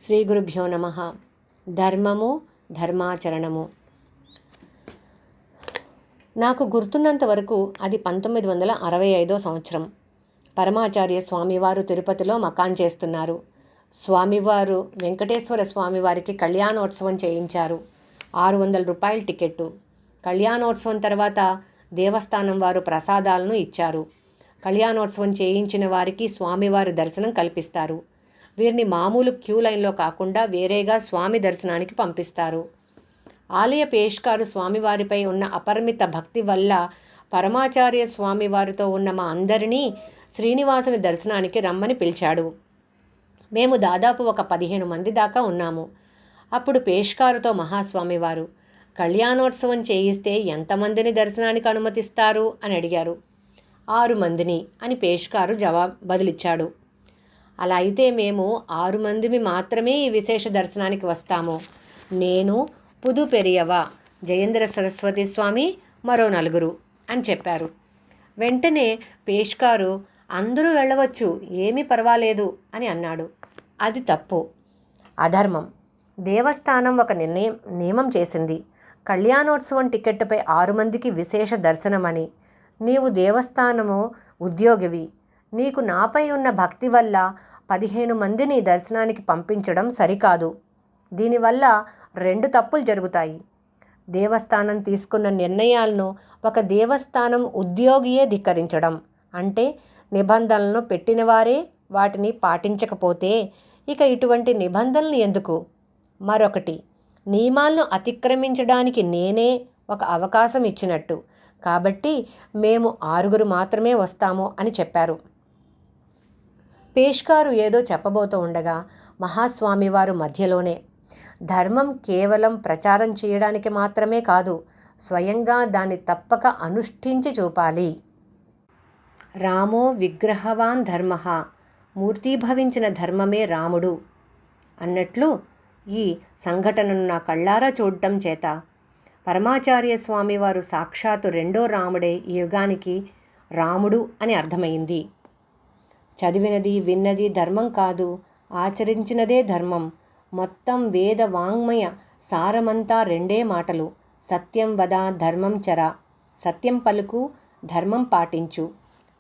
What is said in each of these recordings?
శ్రీ గురుభ్యో నమః. ధర్మము, ధర్మాచరణము. నాకు గుర్తున్నంత వరకు అది 1965 సంవత్సరం. పరమాచార్య స్వామివారు తిరుపతిలో మకాన్ చేస్తున్నారు. స్వామివారు వెంకటేశ్వర స్వామివారికి కళ్యాణోత్సవం చేయించారు. 600 రూపాయల టికెట్టు. కళ్యాణోత్సవం తర్వాత దేవస్థానం వారు ప్రసాదాలను ఇచ్చారు. కళ్యాణోత్సవం చేయించిన వారికి స్వామివారి దర్శనం కల్పిస్తారు. వీరిని మామూలు క్యూ లైన్లో కాకుండా వేరేగా స్వామి దర్శనానికి పంపిస్తారు. ఆలయ పేష్కారు స్వామివారిపై ఉన్న అపరిమిత భక్తి వల్ల పరమాచార్య స్వామివారితో ఉన్న మా అందరినీ శ్రీనివాసుని దర్శనానికి రమ్మని పిలిచాడు. మేము దాదాపు ఒక 15 మంది దాకా ఉన్నాము. అప్పుడు పేష్కారుతో మహాస్వామివారు, కళ్యాణోత్సవం చేయిస్తే ఎంతమందిని దర్శనానికి అనుమతిస్తారు అని అడిగారు. 6 మందిని అని పేష్కారు బదులిచ్చాడు. అలా అయితే మేము 6 మందిమి మాత్రమే ఈ విశేష దర్శనానికి వస్తాము. నేను, పుదు పెరియవ, జయేంద్ర సరస్వతి స్వామి, మరో 4 అని చెప్పారు. వెంటనే పేష్కారు, అందరూ వెళ్ళవచ్చు, ఏమీ పర్వాలేదు అని అన్నాడు. అది తప్పు, అధర్మం. దేవస్థానం ఒక నియమం చేసింది. కళ్యాణోత్సవం టికెట్టుపై 6 మందికి విశేష దర్శనమని. నీవు దేవస్థానము ఉద్యోగివి. నీకు నాపై ఉన్న భక్తి వల్ల 15 మందిని దర్శనానికి పంపించడం సరికాదు. దీనివల్ల 2 తప్పులు జరుగుతాయి. దేవస్థానం తీసుకున్న నిర్ణయాలను ఒక దేవస్థానం ఉద్యోగియే ధిక్కరించడం. అంటే నిబంధనలను పెట్టినవారే వాటిని పాటించకపోతే ఇక ఇటువంటి నిబంధనలు ఎందుకు? మరొకటి, నియమాలను అతిక్రమించడానికి నేనే ఒక అవకాశం ఇచ్చినట్టు. కాబట్టి మేము 6 మాత్రమే వస్తాము అని చెప్పారు. పేష్కారు ఏదో చెప్పబోతూ ఉండగా మహాస్వామివారు మధ్యలోనే, ధర్మం కేవలం ప్రచారం చేయడానికి మాత్రమే కాదు, స్వయంగా దాన్ని తప్పక అనుష్ఠించి చూపాలి. రామో విగ్రహవాన్ ధర్మ, మూర్తీభవించిన ధర్మమే రాముడు అన్నట్లు ఈ సంఘటనను నా కళ్ళారా చూడటం చేత పరమాచార్య స్వామివారు సాక్షాత్తు 2వ రాముడే ఈ యుగానికి రాముడు అని అర్థమైంది. చదివినది విన్నది ధర్మం కాదు, ఆచరించినదే ధర్మం. మొత్తం వేద వాంగ్మయ సారమంతా 2 మాటలు. సత్యం వద, ధర్మం చర. సత్యం పలుకు, ధర్మం పాటించు.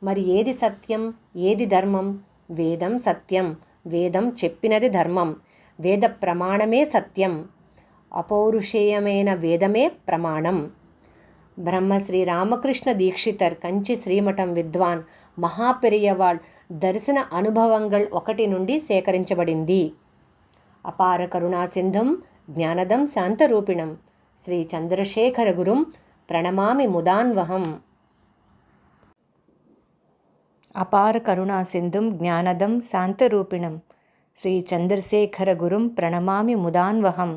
మరి ఏది సత్యం, ఏది ధర్మం? వేదం సత్యం. వేదం చెప్పినది ధర్మం. వేద ప్రమాణమే సత్యం. అపౌరుషేయమైన వేదమే ప్రమాణం. బ్రహ్మశ్రీ రామకృష్ణ దీక్షితర్, కంచి శ్రీమఠం విద్వాన్ మహాపెరియవాళ్ దర్శన అనుభవంగల్ 1 నుండి సేకరించబడింది. అపార కరుణా సింధుం జ్ఞానదం శాంతరూపిణం శ్రీ చంద్రశేఖర గురుం ప్రణమామి ముదాన్వహం. అపార కరుణా సింధుం జ్ఞానదం శాంతరూపిణం శ్రీ చంద్రశేఖర గురుం ప్రణమామి ముదాన్వహం.